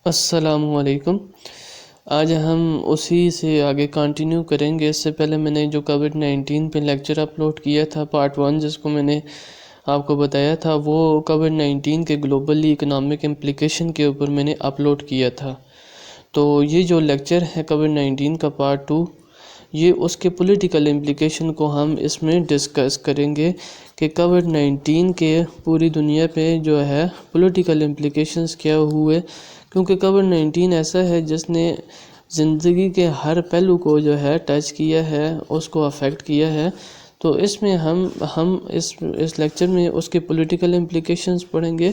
السلام علیکم۔ آج ہم اسی سے آگے کنٹینیو کریں گے۔ اس سے پہلے میں نے جو کووڈ-19 پہ لیکچر اپلوڈ کیا تھا پارٹ 1، جس کو میں نے آپ کو بتایا تھا، وہ کووڈ-19 کے گلوبلی اکنامک امپلیکیشن کے اوپر میں نے اپلوڈ کیا تھا۔ تو یہ جو لیکچر ہے کووڈ-19 کا پارٹ 2، یہ اس کے پولیٹیکل امپلیکیشن کو ہم اس میں ڈسکس کریں گے کہ کووڈ-19 کے پوری دنیا پہ جو ہے پولیٹیکل امپلیکیشنز کیا ہوئے، کیونکہ کووڈ-19 ایسا ہے جس نے زندگی کے ہر پہلو کو جو ہے ٹچ کیا ہے، اس کو افیکٹ کیا ہے۔ تو اس میں ہم اس لیکچر میں اس کے پولیٹیکل امپلیکیشنز پڑھیں گے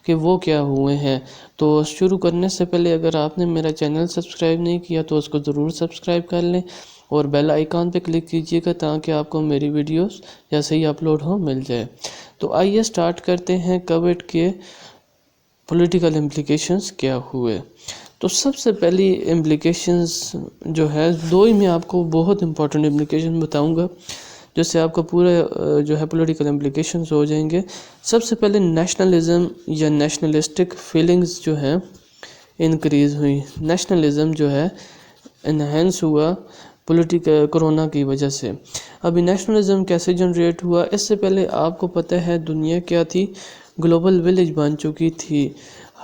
کہ وہ کیا ہوئے ہیں۔ تو شروع کرنے سے پہلے اگر آپ نے میرا چینل سبسکرائب نہیں کیا تو اس کو ضرور سبسکرائب کر لیں اور بیل آئیکن پہ کلک کیجئے گا تاکہ آپ کو میری ویڈیوز جیسے ہی اپلوڈ ہو مل جائے۔ تو آئیے سٹارٹ کرتے ہیں کووڈ کے پولیٹیکل امپلیکیشنز کیا ہوئے۔ تو سب سے پہلی امپلیکیشنز جو ہے دو ہی میں آپ کو بہت امپورٹنٹ امپلیکیشن بتاؤں گا، جس سے آپ کا پورا جو ہے پولیٹیکل امپلیکیشنز ہو جائیں گے۔ سب سے پہلے نیشنلزم یا نیشنلسٹک فیلنگز جو ہیں انکریز ہوئی، نیشنلزم جو ہے انہینس ہوا کرونا کی وجہ سے۔ ابھی نیشنلزم کیسے جنریٹ ہوا؟ اس سے پہلے آپ کو پتہ ہے دنیا کیا تھی؟ گلوبل ولیج بن چکی تھی۔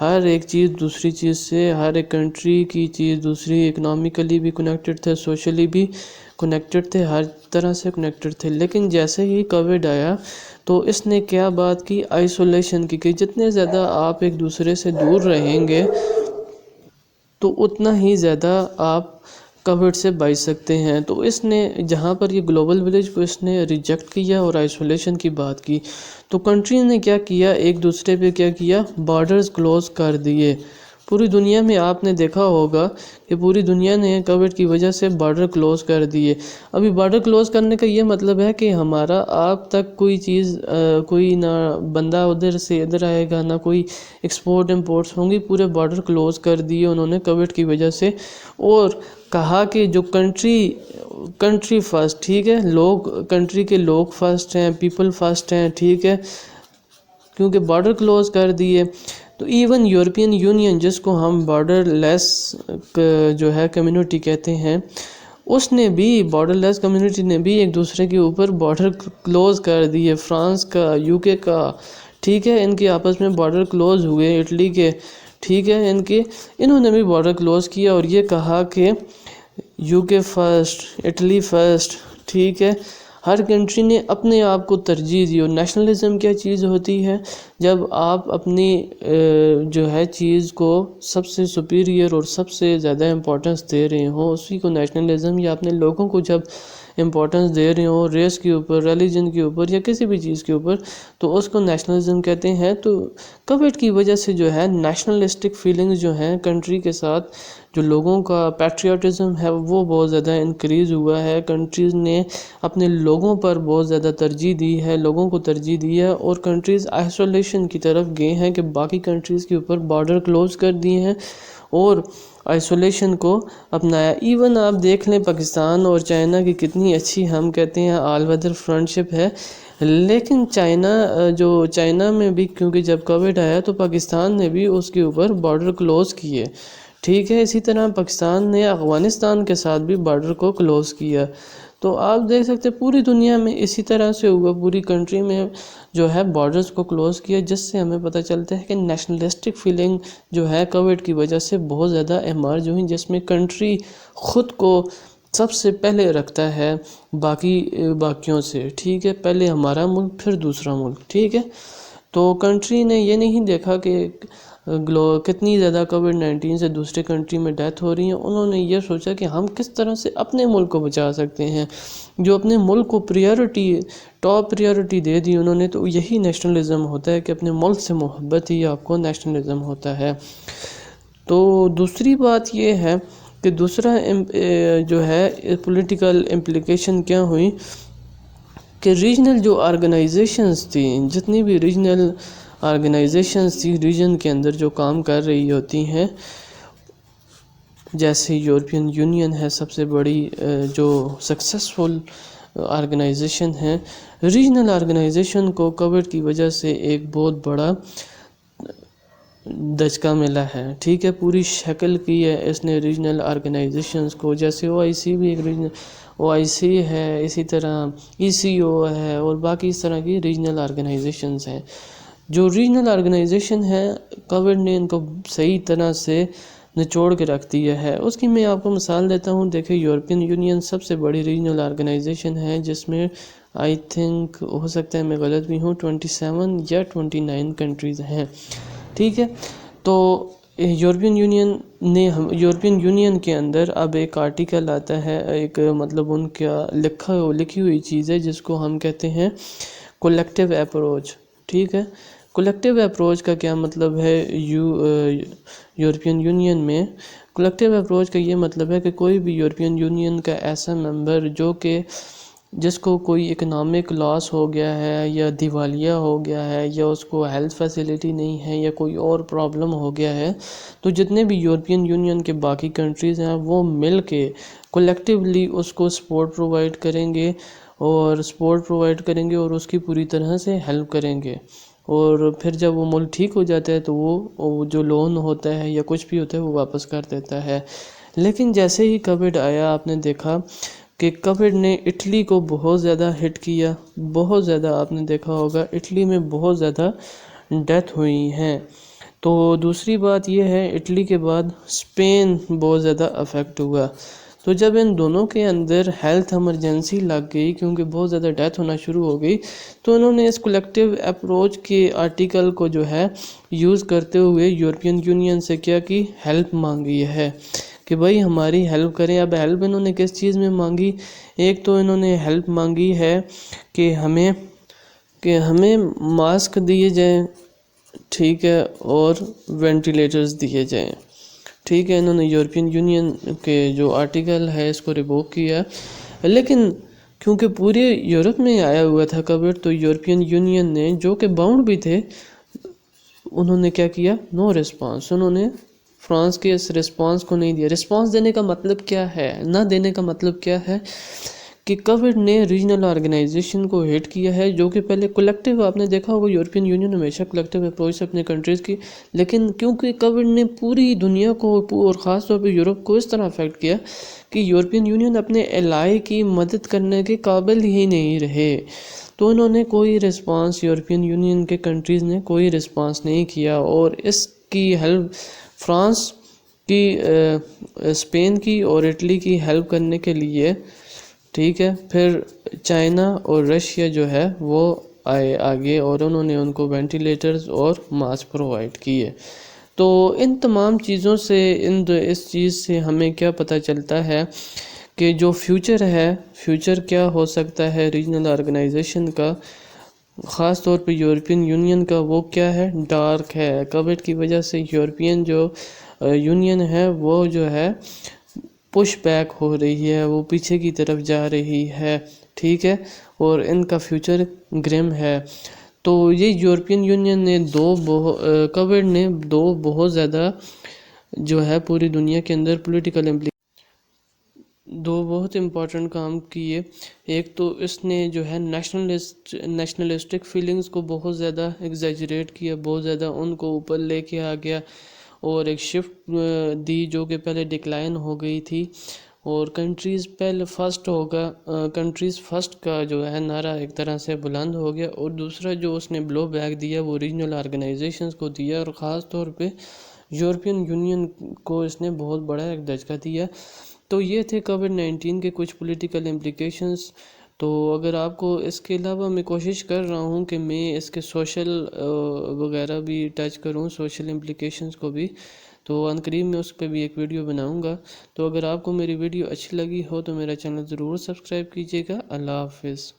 ہر ایک چیز دوسری چیز سے، ہر ایک کنٹری کی چیز دوسری، اکنامیکلی بھی کنیکٹڈ تھے، سوشلی بھی کنیکٹڈ تھے، ہر طرح سے کنیکٹڈ تھے۔ لیکن جیسے ہی کووڈ آیا تو اس نے کیا بات کی؟ آئسولیشن کی، کہ جتنے زیادہ آپ ایک دوسرے سے دور رہیں گے تو اتنا ہی زیادہ آپ کووڈ سے بچ سکتے ہیں۔ تو اس نے جہاں پر یہ گلوبل ولیج کو اس نے ریجیکٹ کیا اور آئسولیشن کی بات کی، تو کنٹری نے کیا کیا؟ ایک دوسرے پہ کیا کیا؟ بارڈرز کلوز کر دیے۔ پوری دنیا میں آپ نے دیکھا ہوگا کہ پوری دنیا نے کووڈ کی وجہ سے بارڈر کلوز کر دیے۔ ابھی بارڈر کلوز کرنے کا یہ مطلب ہے کہ ہمارا آپ تک کوئی چیز کوئی نہ بندہ ادھر سے ادھر آئے گا، نہ کوئی ایکسپورٹ امپورٹس ہوں گی، پورے بارڈر کلوز کر دیے انہوں نے کووڈ کی وجہ سے۔ اور کہا کہ جو کنٹری فرسٹ، ٹھیک ہے، کنٹری کے لوگ فرسٹ ہیں، پیپل فرسٹ ہیں، ٹھیک ہے، کیونکہ بارڈر کلوز کر دیے۔ تو ایون یورپین یونین، جس کو ہم بارڈر لیس جو ہے کمیونٹی کہتے ہیں، اس نے بھی بارڈر لیس کمیونٹی نے بھی ایک دوسرے کے اوپر بارڈر کلوز کر دیے۔ فرانس کا، یو کے کا، ٹھیک ہے، ان کے آپس میں بارڈر کلوز ہوئے، اٹلی کے، ٹھیک ہے، انہوں نے بھی بارڈر کلوز کیا اور یہ کہا کہ یو کے فرسٹ، اٹلی فرسٹ، ٹھیک ہے۔ ہر کنٹری نے اپنے آپ کو ترجیح دی۔ اور نیشنلزم کیا چیز ہوتی ہے؟ جب آپ اپنی جو ہے چیز کو سب سے سپیریئر اور سب سے زیادہ امپورٹنس دے رہے ہوں، اسی کو نیشنلزم، یا اپنے لوگوں کو جب امپورٹنس دے رہے ہوں، ریس کے اوپر، ریلیجن کے اوپر، یا کسی بھی چیز کے اوپر، تو اس کو نیشنلزم کہتے ہیں۔ تو کووڈ کی وجہ سے جو ہے نیشنلسٹک فیلنگز جو ہیں کنٹری کے ساتھ، جو لوگوں کا پیٹریوٹزم ہے وہ بہت زیادہ انکریز ہوا ہے۔ کنٹریز نے اپنے لوگوں پر بہت زیادہ ترجیح دی ہے، لوگوں کو ترجیح دی ہے، اور کنٹریز آئسولیشن کی طرف گئے ہیں کہ باقی کنٹریز کے اوپر بارڈر کلوز کر دیے ہیں اور آئسولیشن کو اپنایا۔ ایون آپ دیکھ لیں پاکستان اور چائنا کی کتنی اچھی، ہم کہتے ہیں آل ویدر فرینڈشپ ہے، لیکن چائنا میں بھی، کیونکہ جب کووڈ آیا تو پاکستان نے بھی اس کے اوپر بارڈر کلوز کیے، ٹھیک ہے۔ اسی طرح پاکستان نے افغانستان کے ساتھ بھی بارڈر کو کلوز کیا۔ تو آپ دیکھ سکتے پوری دنیا میں اسی طرح سے ہوا، پوری کنٹری میں جو ہے بارڈرز کو کلوز کیا، جس سے ہمیں پتہ چلتا ہے کہ نیشنلسٹک فیلنگ جو ہے کووڈ کی وجہ سے بہت زیادہ ایمرج ہوئی، جس میں کنٹری خود کو سب سے پہلے رکھتا ہے باقیوں سے، ٹھیک ہے، پہلے ہمارا ملک پھر دوسرا ملک، ٹھیک ہے۔ تو کنٹری نے یہ نہیں دیکھا کہ کتنی زیادہ کووڈ-19 سے دوسرے کنٹری میں ڈیتھ ہو رہی ہیں، انہوں نے یہ سوچا کہ ہم کس طرح سے اپنے ملک کو بچا سکتے ہیں، جو اپنے ملک کو ٹاپ پریورٹی دے دی انہوں نے۔ تو یہی نیشنلزم ہوتا ہے کہ اپنے ملک سے محبت ہی آپ کو نیشنلزم ہوتا ہے۔ تو دوسری بات یہ ہے کہ دوسرا جو ہے پولیٹیکل امپلیکیشن کیا ہوئی کہ ریجنل جو آرگنائزیشنز تھیں، جتنی بھی ریجنل آرگنائزیشنز تھی ریجن کے اندر جو کام کر رہی ہوتی ہیں، جیسے یورپین یونین ہے سب سے بڑی جو سکسیسفل آرگنائزیشن ہے، ریجنل آرگنائزیشن کو کووڈ کی وجہ سے ایک بہت بڑا دھچکا ملا ہے، ٹھیک ہے، پوری شکل کی ہے اس نے ریجنل آرگنائزیشنز کو، جیسے او آئی سی بھی ایک ریجنل او آئی سی ہے، اسی طرح ای سی او ہے، اور باقی اس طرح کی ریجنل آرگنائزیشنز ہیں. جو ریجنل آرگنائزیشن ہے، کووڈ نے ان کو صحیح طرح سے نچوڑ کے رکھ دیا ہے. اس کی میں آپ کو مثال دیتا ہوں. دیکھیں، یورپین یونین سب سے بڑی ریجنل آرگنائزیشن ہے، جس میں آئی تھنک ہو سکتا ہے میں غلط بھی ہوں 27 یا 29 کنٹریز ہیں، ٹھیک ہے. تو یورپین یونین کے اندر اب ایک آرٹیکل آتا ہے، ایک مطلب ان کا لکھی ہوئی چیز ہے جس کو ہم کہتے ہیں کولیکٹیو اپروچ، ٹھیک ہے. کولیکٹیو اپروچ کا کیا مطلب ہے؟ یورپین یونین میں کولیکٹیو اپروچ کا یہ مطلب ہے کہ کوئی بھی یورپین یونین کا ایسا ممبر جس کو کوئی اکنامک لاس ہو گیا ہے، یا دیوالیہ ہو گیا ہے، یا اس کو ہیلتھ فیسیلٹی نہیں ہے، یا کوئی اور پرابلم ہو گیا ہے، تو جتنے بھی یورپین یونین کے باقی کنٹریز ہیں وہ مل کے کولیکٹیولی اس کو سپورٹ پرووائڈ کریں گے، اور اس کی پوری طرح سے ہیلپ کریں گے. اور پھر جب وہ ملک ٹھیک ہو جاتا ہے تو وہ جو لون ہوتا ہے یا کچھ بھی ہوتا ہے وہ واپس کر دیتا ہے. لیکن جیسے ہی کووڈ آیا، آپ نے دیکھا کہ کووڈ نے اٹلی کو بہت زیادہ ہٹ کیا، بہت زیادہ. آپ نے دیکھا ہوگا اٹلی میں بہت زیادہ ڈیتھ ہوئی ہیں. تو دوسری بات یہ ہے، اٹلی کے بعد اسپین بہت زیادہ افیکٹ ہوا. تو جب ان دونوں کے اندر ہیلتھ ایمرجنسی لگ گئی، کیونکہ بہت زیادہ ڈیتھ ہونا شروع ہو گئی، تو انہوں نے اس کولیکٹیو اپروچ کے آرٹیکل کو جو ہے یوز کرتے ہوئے یورپین یونین سے کیا کی ہیلپ مانگی ہے کہ بھائی ہماری ہیلپ کریں. اب ہیلپ انہوں نے کس چیز میں مانگی؟ ایک تو انہوں نے ہیلپ مانگی ہے کہ ہمیں ماسک دیے جائیں، ٹھیک ہے، اور وینٹیلیٹرز دیے جائیں، ٹھیک ہے. انہوں نے یورپین یونین کے جو آرٹیکل ہے اس کو ریووک کیا. لیکن کیونکہ پورے یورپ میں آیا ہوا تھا کووڈ، تو یورپین یونین نے، جو کہ باؤنڈ بھی تھے، انہوں نے کیا کیا؟ No response. انہوں نے فرانس کے اس رسپانس کو نہیں دیا. رسپانس دینے کا مطلب کیا ہے؟ نہ دینے کا مطلب کیا ہے کہ کووڈ نے ریجنل آرگنائزیشن کو ہٹ کیا ہے، جو کہ پہلے کولیکٹیو، آپ نے دیکھا ہوگا یورپین یونین ہمیشہ کولیکٹیو اپروچ سے اپنے کنٹریز کی، لیکن کیونکہ کووڈ نے پوری دنیا کو اور خاص طور پہ یورپ کو اس طرح افیکٹ کیا کہ یورپین یونین اپنے الائی کی مدد کرنے کے قابل ہی نہیں رہے. تو انہوں نے کوئی رسپانس، یورپین یونین کے کنٹریز نے کوئی رسپانس نہیں کیا، اور اس کی ہیلپ فرانس کی، اسپین کی اور اٹلی کی ہیلپ کرنے کے لیے، ٹھیک ہے، پھر چائنا اور رشیا جو ہے وہ آئے آگے، اور انہوں نے ان کو وینٹیلیٹرز اور ماسک پرووائڈ کیے. تو ان تمام چیزوں سے، اس چیز سے ہمیں کیا پتہ چلتا ہے کہ جو فیوچر کیا ہو سکتا ہے ریجنل آرگنائزیشن کا، خاص طور پہ یورپین یونین کا، وہ کیا ہے؟ ڈارک ہے. کووڈ کی وجہ سے یورپین جو یونین ہے وہ جو ہے پش بیک ہو رہی ہے، وہ پیچھے کی طرف جا رہی ہے، ٹھیک ہے، اور ان کا فیوچر گرم ہے. تو یہ یورپین یونین نے کووڈ نے دو بہت زیادہ جو ہے پوری دنیا کے اندر دو بہت امپورٹنٹ کام کیے. ایک تو اس نے جو ہے نیشنلسٹک فیلنگز کو بہت زیادہ ایگزیجریٹ کیا، بہت زیادہ ان کو اوپر لے کے آ گیا، اور ایک شفٹ دی جو کہ پہلے ڈکلائن ہو گئی تھی، اور کنٹریز فرسٹ کا جو ہے نعرہ ایک طرح سے بلند ہو گیا. اور دوسرا جو اس نے بلو بیک دیا وہ ریجنل آرگنائزیشنز کو دیا، اور خاص طور پہ یورپین یونین کو اس نے بہت بڑا ایک دھچکا دیا. تو یہ تھے کووڈ-19 کے کچھ پولیٹیکل امپلیکیشنز. تو اگر آپ کو اس کے علاوہ، میں کوشش کر رہا ہوں کہ میں اس کے سوشل وغیرہ بھی ٹچ کروں، سوشل امپلیکیشنز کو بھی، تو عنقریب میں اس پہ بھی ایک ویڈیو بناؤں گا. تو اگر آپ کو میری ویڈیو اچھی لگی ہو تو میرا چینل ضرور سبسکرائب کیجیے گا. اللہ حافظ.